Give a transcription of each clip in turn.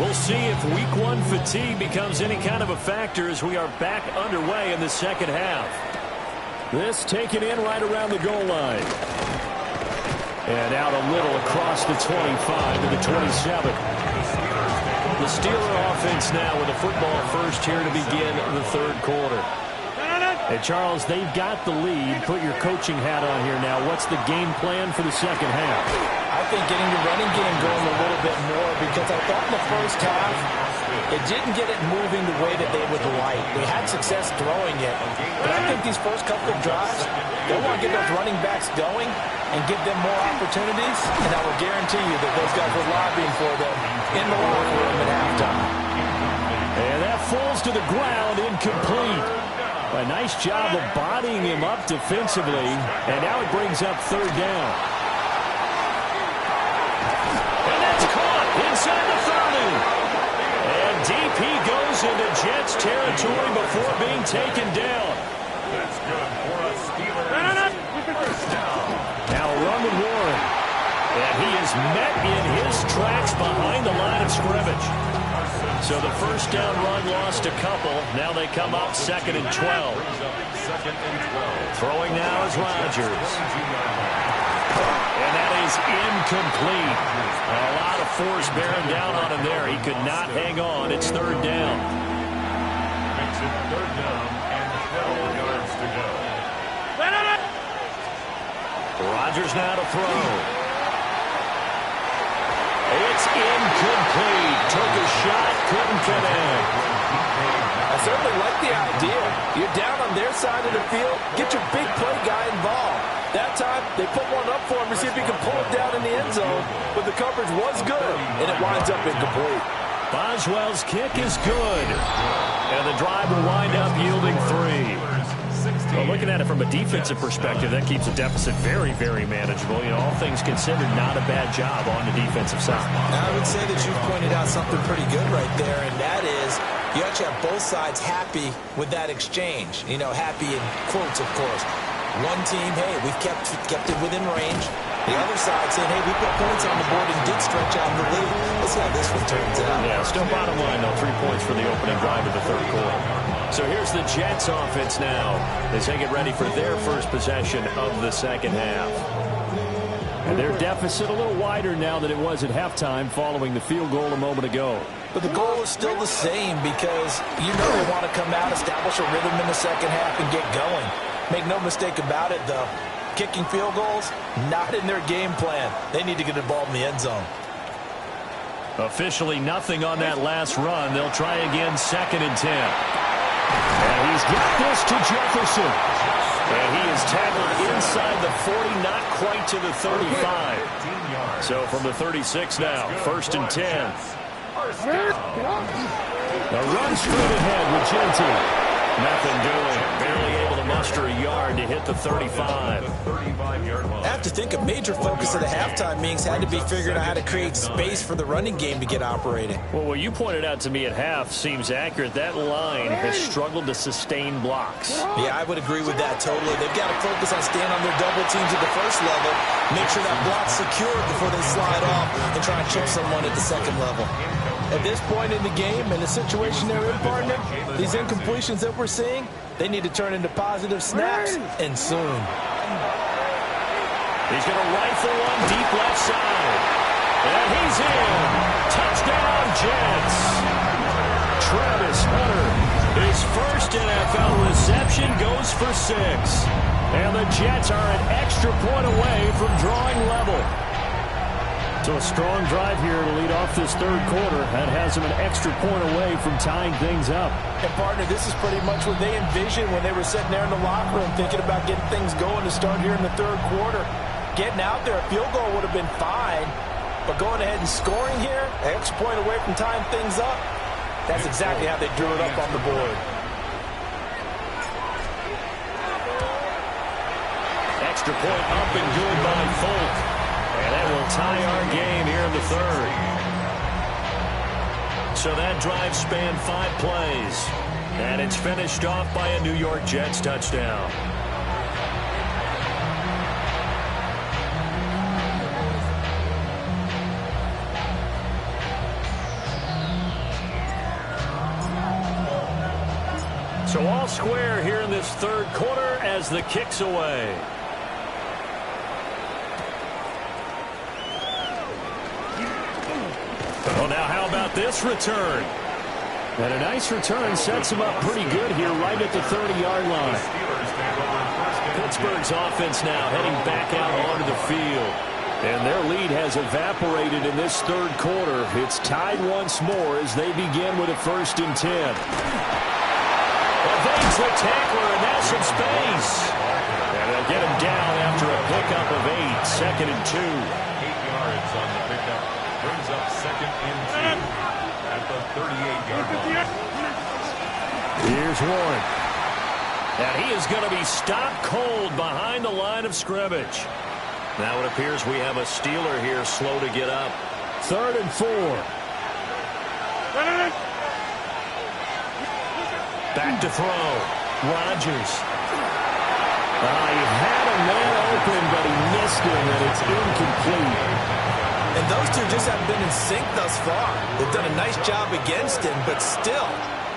We'll see if week one fatigue becomes any kind of a factor as we are back underway in the second half. This taken in right around the goal line. And out a little across the 25 to the 27. The Steeler offense now with a football first here to begin the third quarter. Hey, Charles, they've got the lead. Put your coaching hat on here now. What's the game plan for the second half? I think getting the running game going a little bit more, because I thought in the first half it didn't get it moving the way that they would like. They had success throwing it, but I think these first couple of drives, they want to get those running backs going and give them more opportunities, and I will guarantee you that those guys were lobbying for them in the locker room at halftime. And that falls to the ground, incomplete. A nice job of bodying him up defensively, and now it brings up third down. And that's caught inside the 30. And deep he goes into Jets territory before being taken down. That's good for a Steeler. Now a run with Warren. And he is met in his tracks behind the line of scrimmage. So the first down run lost a couple. Now they come up 2nd and 12. Throwing now is Rodgers. And that is incomplete. A lot of force bearing down on him there. He could not hang on. It's third down. Makes it third down and 12 yards to go. Rodgers now to throw. It's incomplete. Took a shot, couldn't connect. I certainly like the idea. You're down on their side of the field. Get your big play guy involved. That time, they put one up for him to see if he can pull it down in the end zone. But the coverage was good, and it winds up incomplete. Boswell's kick is good. And the drive will wind up yielding 3. Well, looking at it from a defensive perspective, that keeps the deficit very, very manageable. You know, all things considered, not a bad job on the defensive side. I would say that you've pointed out something pretty good right there, and that is you actually have both sides happy with that exchange. You know, happy in quotes, of course. One team, hey, we've kept it within range. The other side saying, hey, we put points on the board and did stretch out the lead. Let's see how this one turns out. Yeah, still bottom line, though. 3 points for the opening drive of the third quarter. So here's the Jets offense now as they get ready for their first possession of the second half. And their deficit a little wider now than it was at halftime following the field goal a moment ago. But the goal is still the same, because you know they want to come out, establish a rhythm in the second half, and get going. Make no mistake about it, though. Kicking field goals, not in their game plan. They need to get the ball in the end zone. Officially nothing on that last run. They'll try again, 2nd and 10. And he's got this to Jefferson. And he is tackled inside the 40, not quite to the 35. So from the 36 now, 1st and 10. A run straight ahead with Genty. Nothing doing. Barely able to muster a yard to hit the 35. I have to think a major focus of the halftime meetings had to be figuring out how to create space for the running game to get operating. Well, what you pointed out to me at half seems accurate. That line has struggled to sustain blocks. Yeah, I would agree with that totally. They've got to focus on staying on their double teams at the first level, make sure that block's secured before they slide off and try and chip someone at the second level. At this point in the game, in the situation they're in, partner, these incompletions that we're seeing, they need to turn into positive snaps, and soon. He's going to rifle one deep left side. And he's in. Touchdown, Jets. Travis Hunter, his first NFL reception, goes for 6. And the Jets are an extra point away from drawing level. So a strong drive here to lead off this third quarter. That has them an extra point away from tying things up. And, partner, this is pretty much what they envisioned when they were sitting there in the locker room thinking about getting things going to start here in the third quarter. Getting out there, a field goal would have been fine. But going ahead and scoring here, an extra point away from tying things up, that's exactly how they drew it up on the board. Extra point up and good by Folk. And that will tie our game here in the third. So that drive spanned 5 plays. And it's finished off by a New York Jets touchdown. all square here in this third quarter as the kick's away. Well, now how about this return? And a nice return sets him up pretty good here right at the 30-yard line. Pittsburgh's offense now heading back out onto the field. And their lead has evaporated in this third quarter. It's tied once more as they begin with a 1st and 10. Evades the tackler, and now some space. And they'll get him down after a pickup of 8, 2nd and 2. 8 yards on the pickup. Brings up 2nd and 2 at the 38-yard line. Here's Warren. And he is going to be stopped cold behind the line of scrimmage. Now it appears we have a Steeler here slow to get up. 3rd and 4. Back to throw. Rodgers. He had a man open, but he missed him, and it's incomplete. And those two just haven't been in sync thus far. They've done a nice job against him, but still,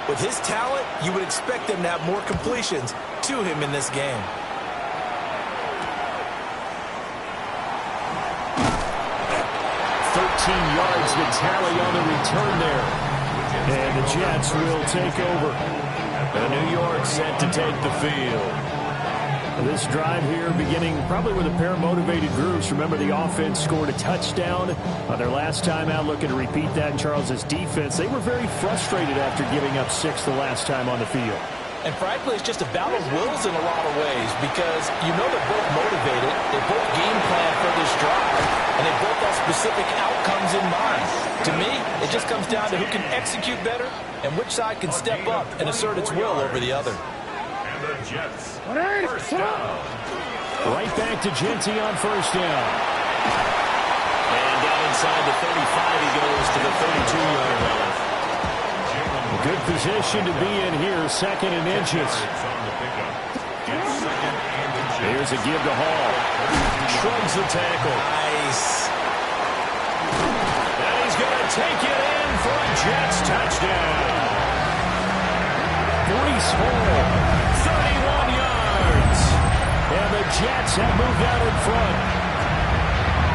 with his talent, you would expect him to have more completions to him in this game. 13 yards the tally on the return there. And the Jets will take over. And New York set to take the field. This drive here beginning probably with a pair of motivated groups. Remember, the offense scored a touchdown on their last time out, looking to repeat that in Charles' defense. They were very frustrated after giving up 6 the last time on the field. And frankly, it's just a battle of wills in a lot of ways because you know they're both motivated. They both game plan for this drive, and they both have specific outcomes in mind. To me, it just comes down to who can execute better and which side can step up and assert its will over the other. And the Jets, 1st down. Right back to Genty on 1st down. And down inside the 35, he goes to the 32-yard line. Good position to be in here, 2nd and inches. Here's a give to Hall. Shrugs the tackle. Nice. And he's going to take it in for a Jets touchdown. Breece Hall, 31 yards. And the Jets have moved out in front.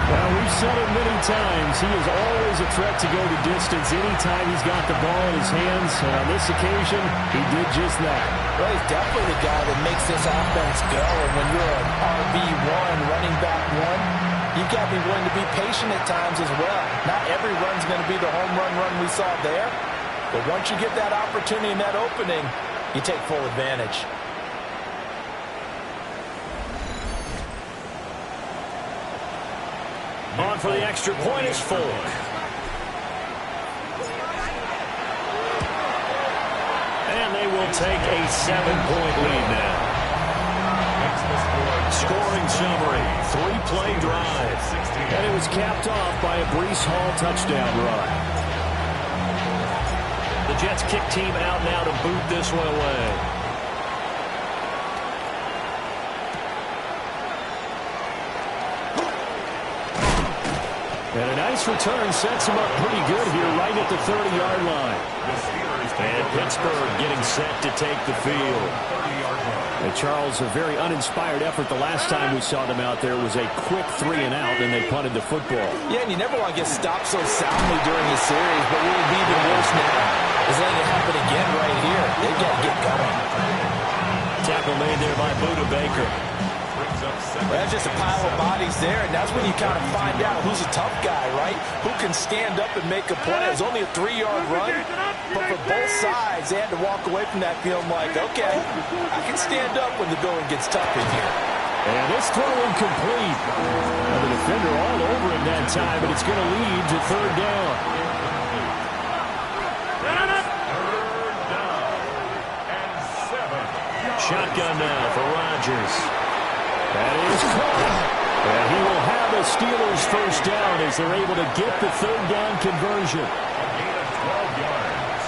Well, we've said it many times. He is always a threat to go the distance anytime he's got the ball in his hands. And on this occasion, he did just that. Well, he's definitely the guy that makes this offense go. And when you're an RB1, running back 1, you've got to be willing to be patient at times as well. Not every run's going to be the home run we saw there. But once you get that opportunity and that opening, you take full advantage. On for the extra point is Folk. And they will take a 7-point lead now. Scoring summary, 3-play drive. And it was capped off by a Breece Hall touchdown run. The Jets kick team out now to boot this one away. And a nice return sets him up pretty good here right at the 30-yard line. And Pittsburgh getting set to take the field. And Charles, a very uninspired effort the last time we saw them out there was a quick 3-and-out, and they punted the football. Yeah, and you never want to get stopped so soundly during the series, but what would be even worse now is letting it happen again right here. They've got to get going. Tackle made there by Buda Baker. Well, that's just a pile of bodies there, and that's when you kind of find out who's a tough guy, right? Who can stand up and make a play. It was only a 3-yard run, but for both sides, they had to walk away from that feeling like, okay, I can stand up when the going gets tough in here. And this throw incomplete. Now the defender all over him that time, but it's going to lead to 3rd down. Shotgun now for Rodgers. That is caught. And he will have the Steelers 1st down as they're able to get the 3rd down conversion. A gain of 12 yards.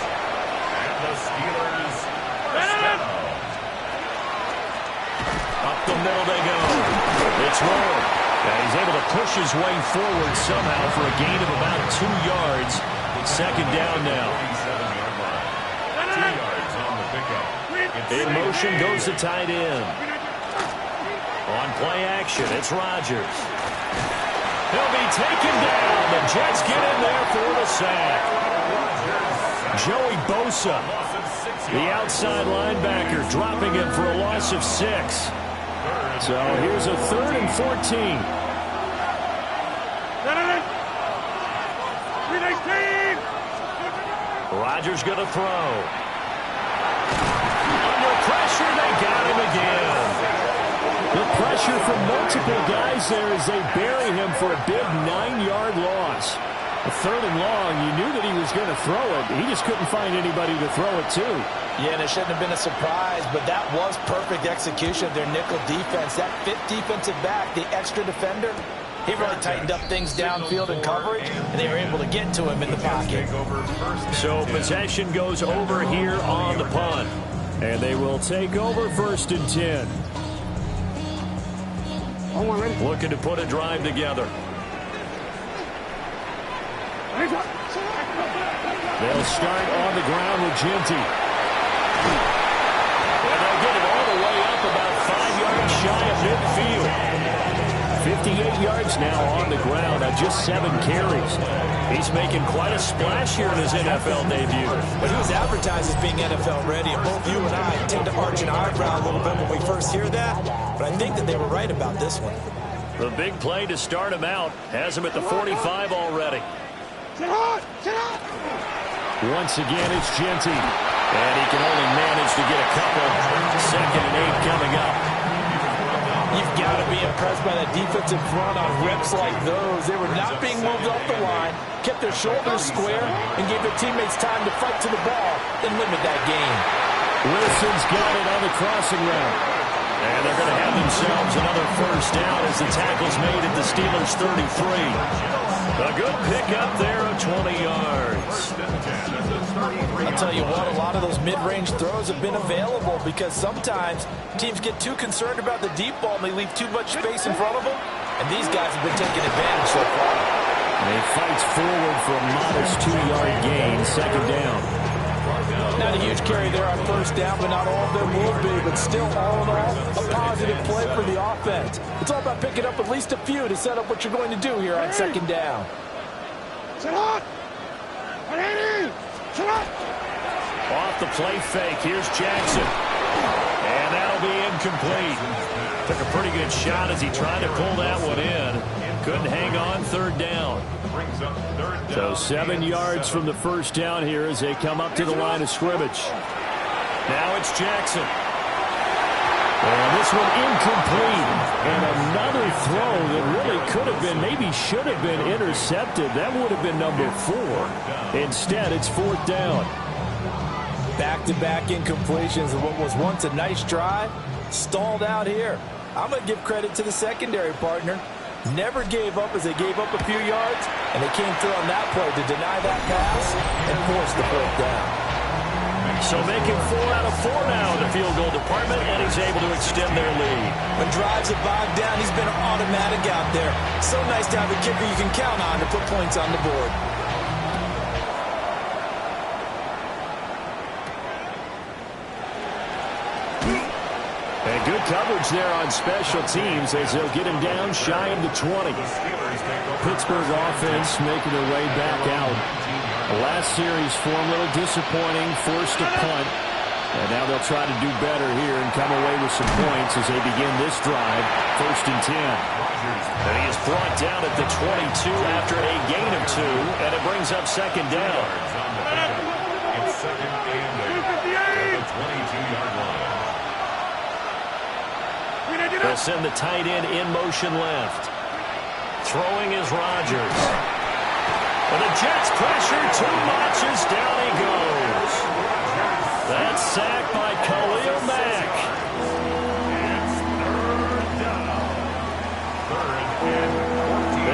And the Steelers down. Up the middle they go. It's Rowe. And he's able to push his way forward somehow for a gain of about 2 yards. 2nd down now. 47-yard line. 2 yards on the pickup. In motion goes the tight end. On play action, it's Rodgers. He'll be taken down. The Jets get in there for the sack. Joey Bosa, the outside linebacker, dropping him for a loss of 6. So here's a 3rd and 14. Rodgers going to throw. Under pressure, they got him again. The pressure from multiple guys there as they bury him for a big 9-yard loss. A 3rd and long, you knew that he was going to throw it. He just couldn't find anybody to throw it to. Yeah, and it shouldn't have been a surprise, but that was perfect execution of their nickel defense. That 5th defensive back, the extra defender, he really tightened up things downfield in coverage, and they were able to get to him in the pocket. So possession goes over here on the punt, and they will take over 1st and 10. Looking to put a drive together. They'll start on the ground with Ginty. And they'll get it all the way up about 5 yards shy of midfield. 58 yards now on the ground on just 7 carries. He's making quite a splash here in his NFL debut. But he was advertised as being NFL ready, and both you and I tend to arch an eyebrow a little bit when we first hear that. But I think that they were right about this one. The big play to start him out has him at the 45 already. Once again, it's Ginty. And he can only manage to get a couple. 2nd and 8 coming up. You've got to be impressed by that defensive front on reps like those. They were not being moved off the line, kept their shoulders square, and gave their teammates time to fight to the ball and limit that game. Wilson's got it on the crossing route. And they're going to have themselves another 1st down as the tackle's made at the Steelers' 33. A good pickup there of 20 yards. I'll tell you what, a lot of those mid-range throws have been available because sometimes teams get too concerned about the deep ball and they leave too much space in front of them. And these guys have been taking advantage so far. And he fights forward for a modest 2-yard gain, 2nd down. Not a huge carry there on 1st down, but not all of them will be. But still, all in all, a positive play for the offense. It's all about picking up at least a few to set up what you're going to do here on 2nd down. Off the play fake, here's Jackson. And that'll be incomplete. Took a pretty good shot as he tried to pull that one in. Couldn't hang on, 3rd down. So 7 yards from the 1st down here as they come up to the line of scrimmage. Now it's Jackson. And this one incomplete. And another throw that really could have been, maybe should have been intercepted. That would have been number 4. Instead, it's 4th down. Back-to-back incompletions of what was once a nice drive. Stalled out here. I'm going to give credit to the secondary partner. Never gave up as they gave up a few yards, and they came through on that play to deny that pass and force the 4th down. So making 4 out of 4 now in the field goal department, and he's able to extend their lead. When drives have bogged down, he's been an automatic out there. So nice to have a kicker you can count on to put points on the board. And good coverage there on special teams as they'll get him down shy of the 20. Pittsburgh offense making their way back out. The last series for them a little disappointing, forced a punt. And now they'll try to do better here and come away with some points as they begin this drive, 1st and 10. And he is brought down at the 22 after a gain of 2, and it brings up 2nd down. It's 2nd and 8 at the 22-yard line. They'll send the tight end in motion left. Throwing is Rodgers. And the Jets pressure too much as down he goes. That's sacked by Khalil Mack.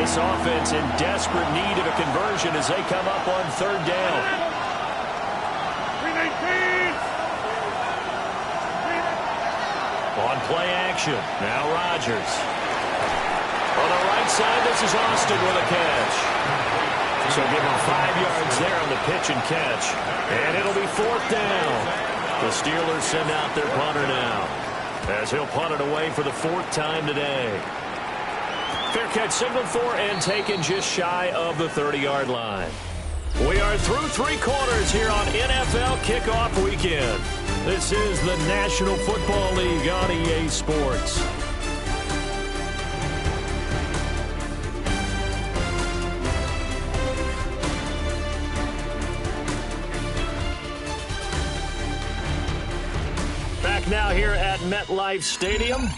This offense in desperate need of a conversion as they come up on 3rd down. On play action, now Rodgers. On the right side, this is Austin with a catch. So give him 5 yards there on the pitch and catch. And it'll be 4th down. The Steelers send out their punter now, as he'll punt it away for the 4th time today. Fair catch signaled for and taken just shy of the 30-yard line. We are through 3 quarters here on NFL Kickoff Weekend. This is the National Football League on EA Sports. Back now here at MetLife Stadium.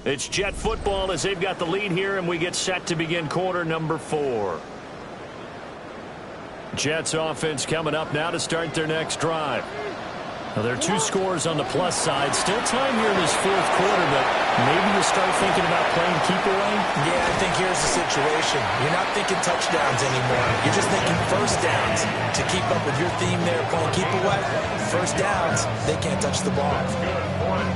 It's Jet football as they've got the lead here, and we get set to begin quarter number 4. Jets offense coming up now to start their next drive. Now, there are 2 scores on the plus side. Still time here in this 4th quarter, but maybe you start thinking about playing keep away? Yeah, I think here's the situation. You're not thinking touchdowns anymore. You're just thinking first downs. To keep up with your theme there, playing keep away, first downs, they can't touch the ball.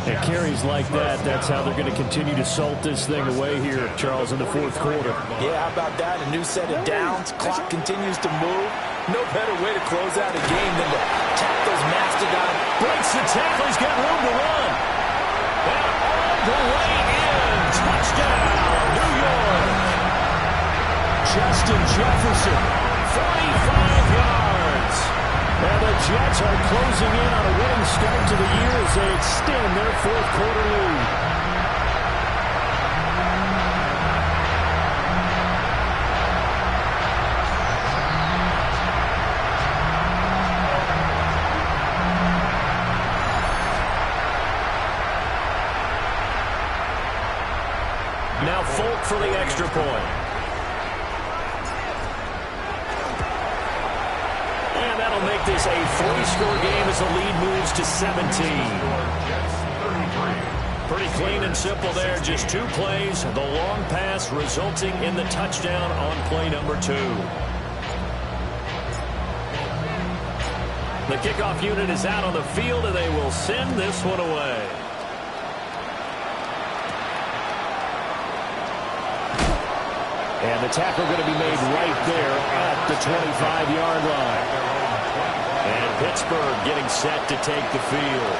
And carries like that, that's how they're going to continue to salt this thing away here, Charles, in the 4th quarter. Yeah, how about that? A new set of downs. Clock continues to move. No better way to close out a game than to tap those mastodon. Breaks the tackle. He's got room to run. And all the way in. Touchdown, New York. Justin Jefferson, 45 yards. And the Jets are closing in on a winning start to the year as they extend their 4th quarter lead. Now Folk for the extra point. And that'll make this a 3-score game as the lead moves to 17. Pretty clean and simple there. Just 2 plays. The long pass resulting in the touchdown on play number 2. The kickoff unit is out on the field, and they will send this one away. And the tackle going to be made right there at the 25-yard line. And Pittsburgh getting set to take the field.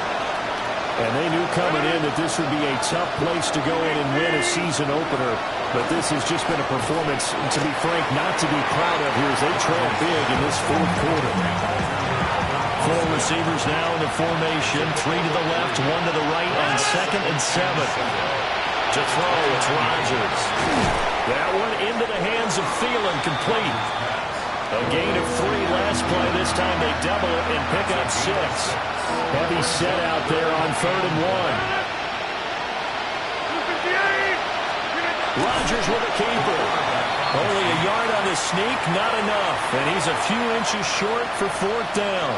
And they knew coming in that this would be a tough place to go in and win a season opener. But this has just been a performance, to be frank, not to be proud of here as they trail big in this 4th quarter. 4 receivers now in the formation. 3 to the left, 1 to the right on 2nd and 7. To throw, it's Rodgers. That one into the hands of Thielen, complete. A gain of 3 last play. This time they double it and pick up 6. Heavy set out there on 3rd and 1. Rodgers with a keeper. Only a yard on the sneak, not enough. And he's a few inches short for 4th down.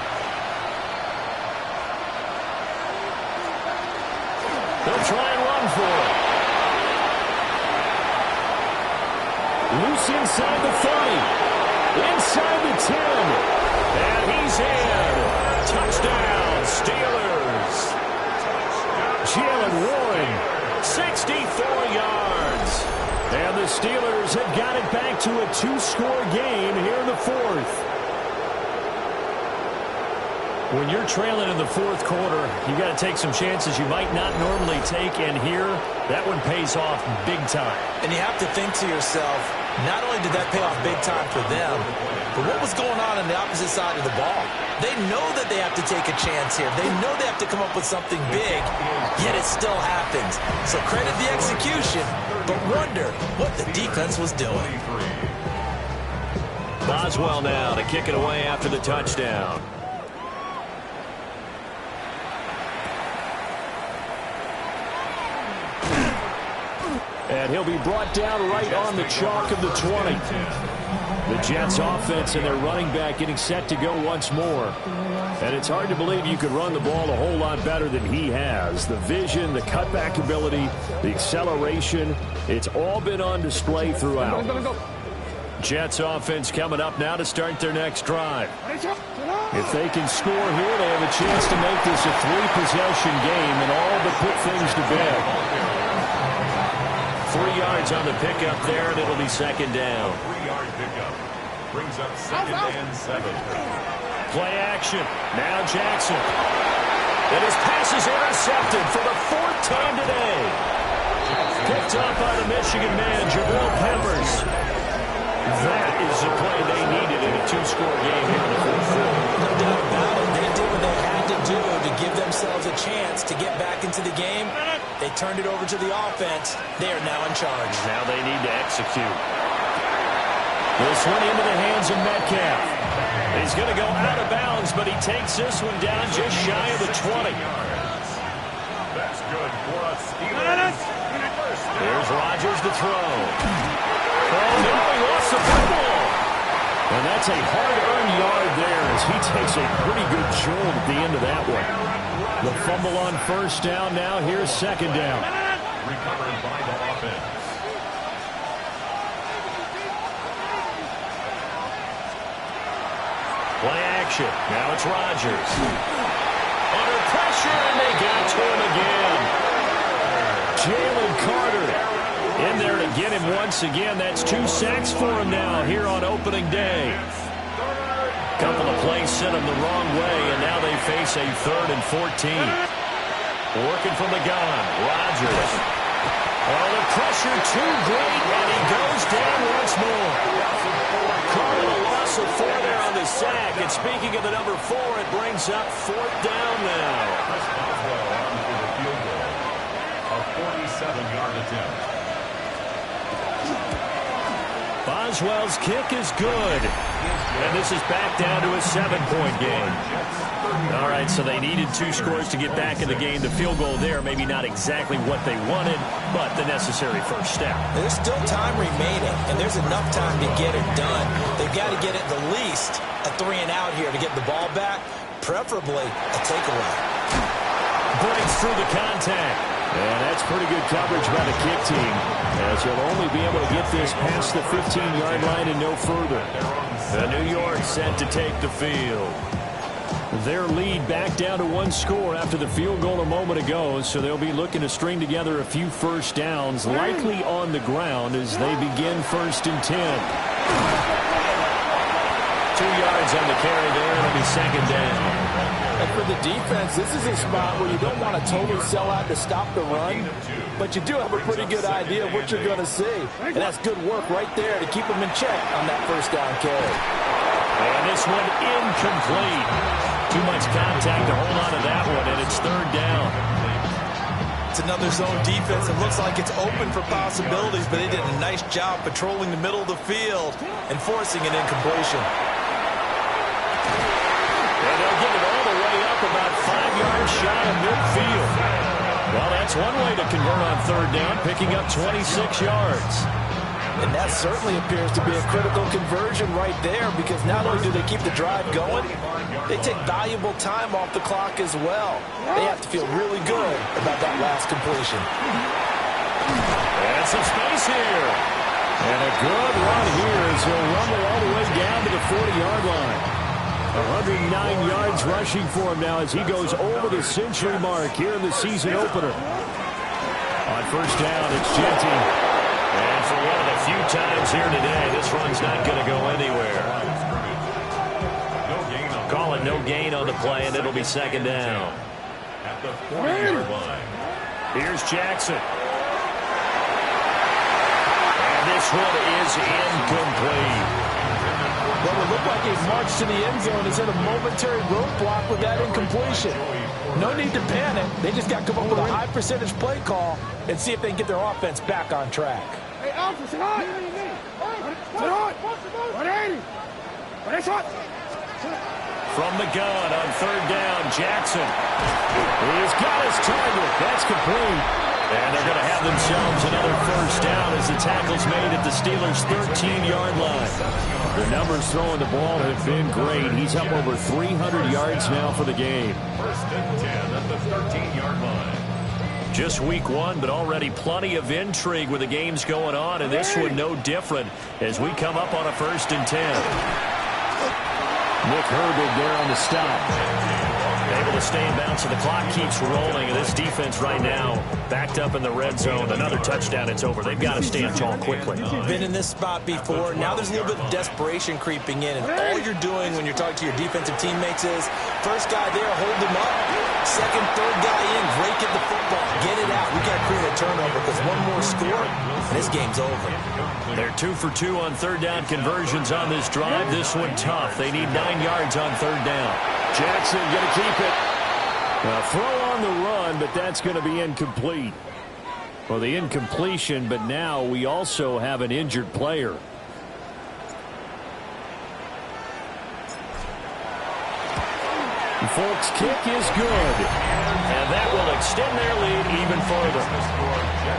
They'll try and run for it. Loose inside the 30. Inside the 10. And he's in. Touchdown, Steelers. Jalen Warren, 64 yards. And the Steelers have got it back to a 2-score game here in the 4th. When you're trailing in the 4th quarter, you got to take some chances you might not normally take, and here, that one pays off big time. And you have to think to yourself, not only did that pay off big time for them, but what was going on the opposite side of the ball? They know that they have to take a chance here. They know they have to come up with something big, yet it still happens. So credit the execution, but wonder what the defense was doing. Boswell now to kick it away after the touchdown. And he'll be brought down right on the chalk of the 20. The Jets offense and their running back getting set to go once more. And it's hard to believe you could run the ball a whole lot better than he has. The vision, the cutback ability, the acceleration, it's all been on display throughout. Jets offense coming up now to start their next drive. If they can score here, they have a chance to make this a 3-possession game and all but put things to bed. 3 yards on the pickup there, and it'll be 2nd down. 3-yard pickup. Brings up 2nd and 7. Play action. Now Jackson. And his pass is intercepted for the 4th time today. Picked up by the Michigan man, Jabril Peppers. That is the play they needed in a 2-score game here in the 4th quarter. No doubt about it. They did what they had to do to give themselves a chance to get back into the game. They turned it over to the offense. They are now in charge. Now they need to execute. This one into the hands of Metcalf. He's going to go out of bounds, but he takes this one down just shy of the 20. That's good for us, Steelers. Here's Rodgers to throw. Oh, no, he lost the football. And that's a hard-earned yard there as he takes a pretty good jolt at the end of that one. The fumble on 1st down now. Here's 2nd down. Recovered by the offense. Play action. Now it's Rodgers. Under pressure, and they got to him again. Jalen Carter in there to get him once again. That's 2 sacks for him now here on opening day. Couple of plays sent him the wrong way, and now they face a 3rd and 14. Working from the gun, Rodgers. Oh, the pressure too great, and he goes down once more. Calling a loss of 4 there on the sack. And speaking of the number 4, it brings up 4th down now. Boswell on for the field goal. A 47-yard attempt. Boswell's kick is good. And this is back down to a 7-point game. All right, so they needed 2 scores to get back in the game. The field goal there, maybe not exactly what they wanted, but the necessary first step. There's still time remaining, and there's enough time to get it done. They've got to get at the least a 3 and out here to get the ball back, preferably a takeaway. Breaks through the contact. And that's pretty good coverage by the kick team, as he'll only be able to get this past the 15-yard line and no further. The New York set to take the field. Their lead back down to 1 score after the field goal a moment ago, so they'll be looking to string together a few first downs, likely on the ground as they begin 1st and 10. 2 yards on the carry there, and it'll be 2nd down. And for the defense, this is a spot where you don't want to totally sell out to stop the run, but you do have a pretty good idea of what you're going to see. And that's good work right there to keep them in check on that 1st down carry. And this one incomplete. Too much contact to hold on to that one, and it's 3rd down. It's another zone defense. It looks like it's open for possibilities, but they did a nice job patrolling the middle of the field and forcing an incompletion. And they'll get it all the way up about 5 yards shy of midfield. Well, that's one way to convert on 3rd down, picking up 26 yards. And that certainly appears to be a critical conversion right there, because not only do they keep the drive going, they take valuable time off the clock as well. They have to feel really good about that last completion. And some space here. And a good run here as he'll rumble all the way down to the 40-yard line. 109 yards rushing for him now as he goes over the century mark here in the season opener. On 1st down, it's Genty. And for one of the few times here today, this run's not going to go anywhere. Call it no gain on the play, and it'll be 2nd down. At the 40-yard line. Here's Jackson. And this one is incomplete. Well, it looked like he marched to the end zone. He's in a momentary roadblock with that incompletion. No need to panic. They just got to come up with a high percentage play call and see if they can get their offense back on track. Hey, Alpha, sit on! Sit on! 180! From the gun on 3rd down, Jackson. He's got his target. That's complete. And they're going to have themselves another 1st down as the tackle's made at the Steelers' 13-yard line. The numbers throwing the ball have been great. He's up over 300 yards now for the game. 1st and 10 at the 13-yard line. Just week 1, but already plenty of intrigue with the games going on, and this one no different as we come up on a 1st and 10. Nick Herbig there on the stop. Able to stay in bounds, so the clock keeps rolling. And this defense right now, backed up in the red zone. Another touchdown, it's over. They've got to stand tall quickly. Been in this spot before. Now there's a little bit of desperation creeping in. And all you're doing when you're talking to your defensive teammates is, first guy there, hold him up. Second, third guy in, rake at the football. Get it out. We've got to create a turnover because one more score, and this game's over. They're 2 for 2 on third down conversions on this drive. This one tough. They need 9 yards on third down. Jackson going to keep it. Throw on the run, but that's going to be incomplete. Well, the incompletion, but now we also have an injured player. Folks, kick is good. And that will extend their lead even further.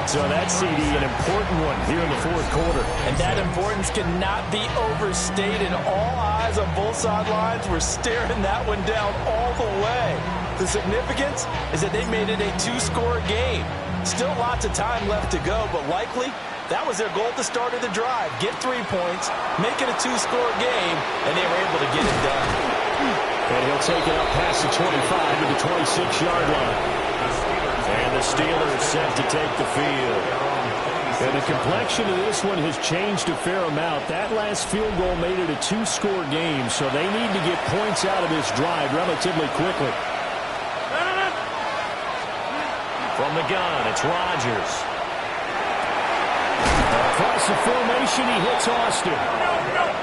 So that CD, an important one here in the fourth quarter. And that importance cannot be overstated. All eyes on both sidelines were staring that one down all the way. The significance is that they made it a 2-score game. Still lots of time left to go, but likely that was their goal at the start of the drive. Get 3 points, make it a 2-score game, and they were able to get it done. And he'll take it up past the 25 to the 26-yard line. And the Steelers set to take the field. And the complexion of this one has changed a fair amount. That last field goal made it a 2-score game, so they need to get points out of this drive relatively quickly. From the gun, it's Rodgers. Across the formation, he hits Austin.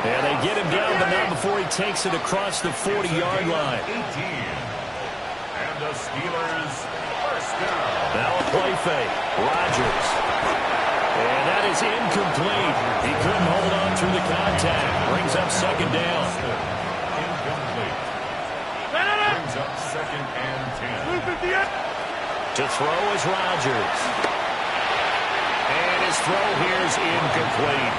And they get him down, but not before he takes it across the 40-yard line. 18. And the Steelers first down. Now a play fake. Rodgers. And that is incomplete. He couldn't hold on through the contact. Brings up second down. Incomplete. Brings up second and 10. To throw is Rodgers. And his throw here is incomplete.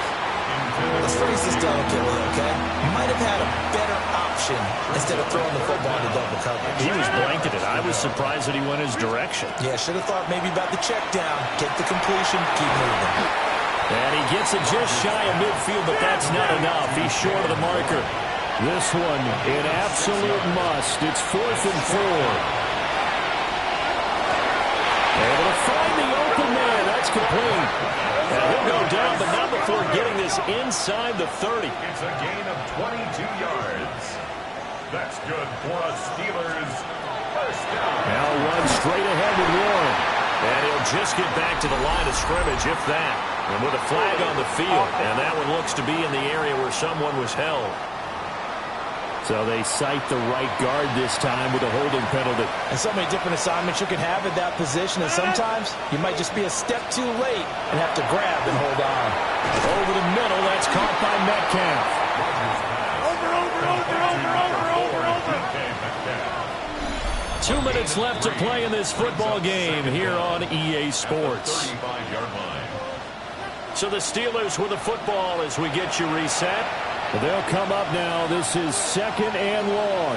Let's phrase this delicately, okay? Might have had a better option instead of throwing the football into double coverage. He was blanketed. I was surprised that he went his direction. Yeah, should have thought maybe about the check down, get the completion, keep moving. And he gets it just shy of midfield, but that's not enough. He's short of the marker. This one, an absolute must. It's 4th and 4. Able to find the open man. That's complete. And he'll go down, but not before getting this inside the 30. It's a gain of 22 yards. That's good for a Steelers first down. Now run straight ahead with Warren. And he'll just get back to the line of scrimmage, if that. And with a flag on the field. And that one looks to be in the area where someone was held. So they cite the right guard this time with a holding penalty. And so many different assignments you can have at that position, and sometimes you might just be a step too late and have to grab and hold on. Over the middle, that's caught by Metcalf. Over. 2 minutes left to play in this football game here on EA Sports. 35-yard line. So the Steelers with the football as we get you reset. They'll come up now. This is 2nd and long.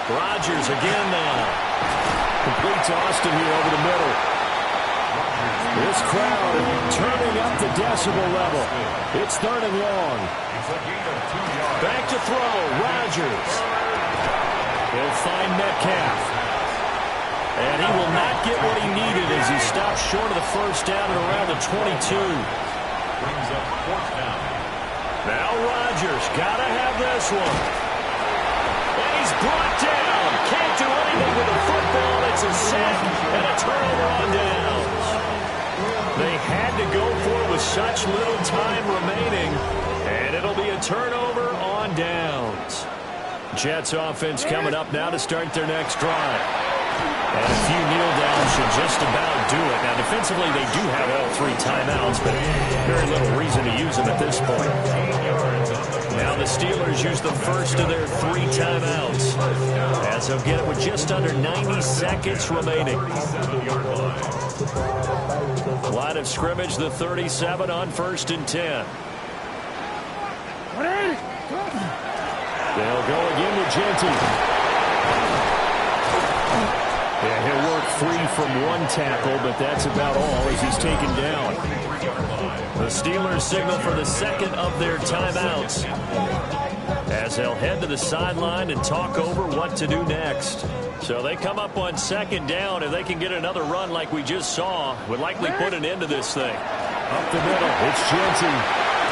Rodgers again now. Completes Austin here over the middle. This crowd turning up the decibel level. It's 3rd and long. It's a gain of 2 yards. Back to throw. Rodgers. He'll find Metcalf. And he will not get what he needed as he stops short of the first down at around the 22. Brings up 4th down. Now Rodgers, gotta have this one. And he's brought down. Can't do anything with the football. It's a sack and a turnover on downs. They had to go for it with such little time remaining. And it'll be a turnover on downs. Jets offense coming up now to start their next drive. And a few kneel downs should just about do it. Now, defensively, they do have all 3 timeouts, but very little reason to use them at this point. Now the Steelers use the first of their 3 timeouts, as they'll get it with just under 90 seconds remaining. Line of scrimmage, the 37 on 1st and 10. They'll go again with Genty. Yeah, he'll work 3 from 1 tackle, but that's about all as he's taken down. The Steelers signal for the 2nd of their timeouts. as they'll head to the sideline and talk over what to do next. So they come up on second down. If they can get another run like we just saw, would likely put an end to this thing. Up the middle, it's Genty.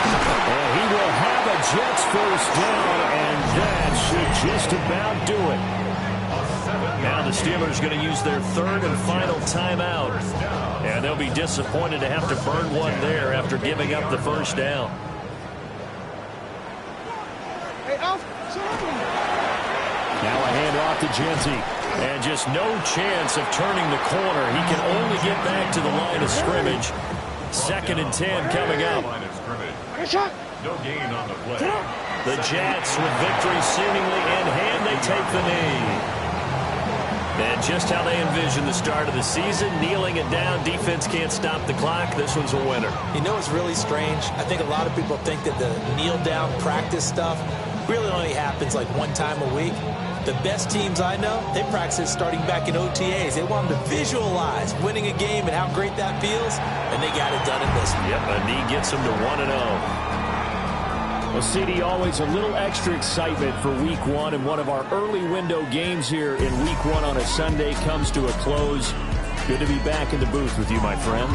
And he will have a Jets first down, and that should just about do it. Now the Steelers going to use their third and final timeout. And they'll be disappointed to have to burn one there after giving up the first down. Now a handoff to Genty. And just no chance of turning the corner. He can only get back to the line of scrimmage. 2nd and 10 coming up. No gain on the play. The Jets with victory seemingly in hand. They take the knee. And just how they envision the start of the season, kneeling it down. Defense can't stop the clock. This one's a winner. You know, it's really strange. I think a lot of people think that the kneel-down practice stuff really only happens like one time a week. The best teams I know, they practice starting back in OTAs. They want them to visualize winning a game and how great that feels, and they got it done in this one. Yep, a knee gets them to 1-0. Well, CD, always a little extra excitement for Week 1, and one of our early window games here in Week 1 on a Sunday comes to a close. Good to be back in the booth with you, my friend.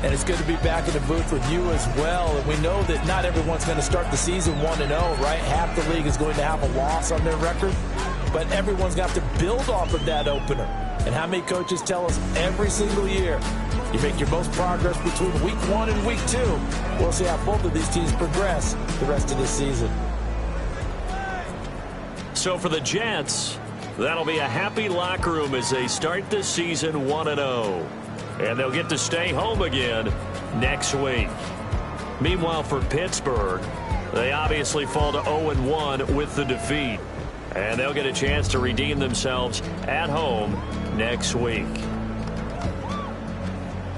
And it's good to be back in the booth with you as well. And we know that not everyone's going to start the season 1-0, right? Half the league is going to have a loss on their record. But everyone's going to have to build off of that opener. And how many coaches tell us every single year, you make your most progress between Week 1 and Week 2. We'll see how both of these teams progress the rest of this season. So for the Jets, that'll be a happy locker room as they start the season 1-0. And they'll get to stay home again next week. Meanwhile, for Pittsburgh, they obviously fall to 0-1 with the defeat. And they'll get a chance to redeem themselves at home next week.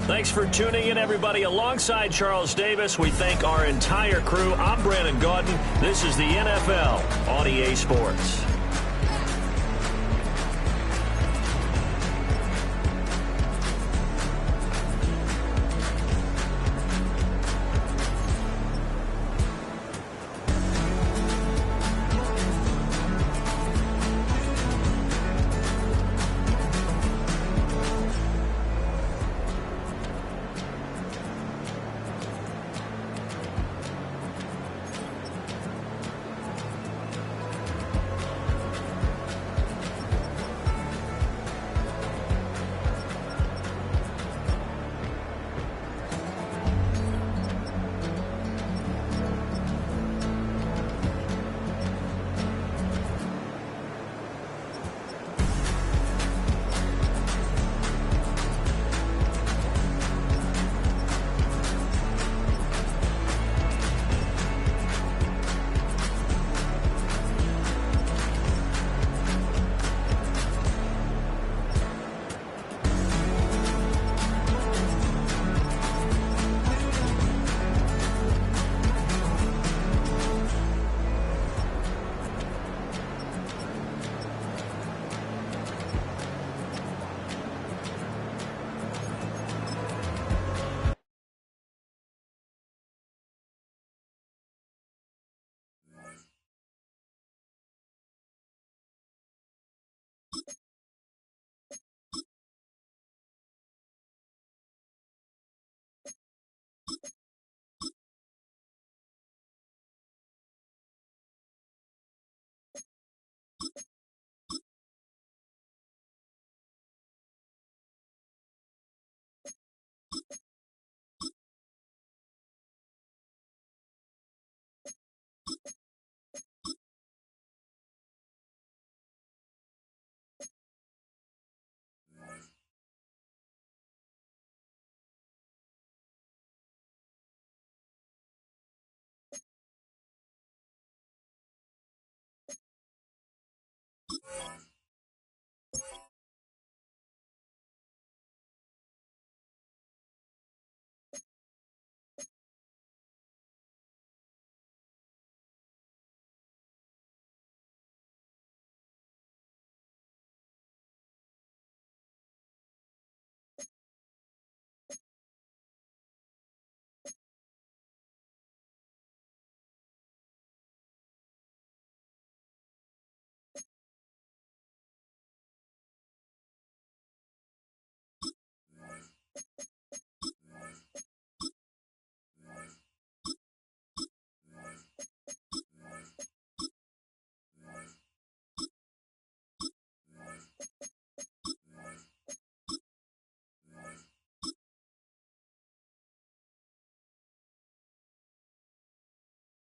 Thanks for tuning in, everybody. Alongside Charles Davis, we thank our entire crew. I'm Brandon Gaudin. This is the NFL on EA Sports.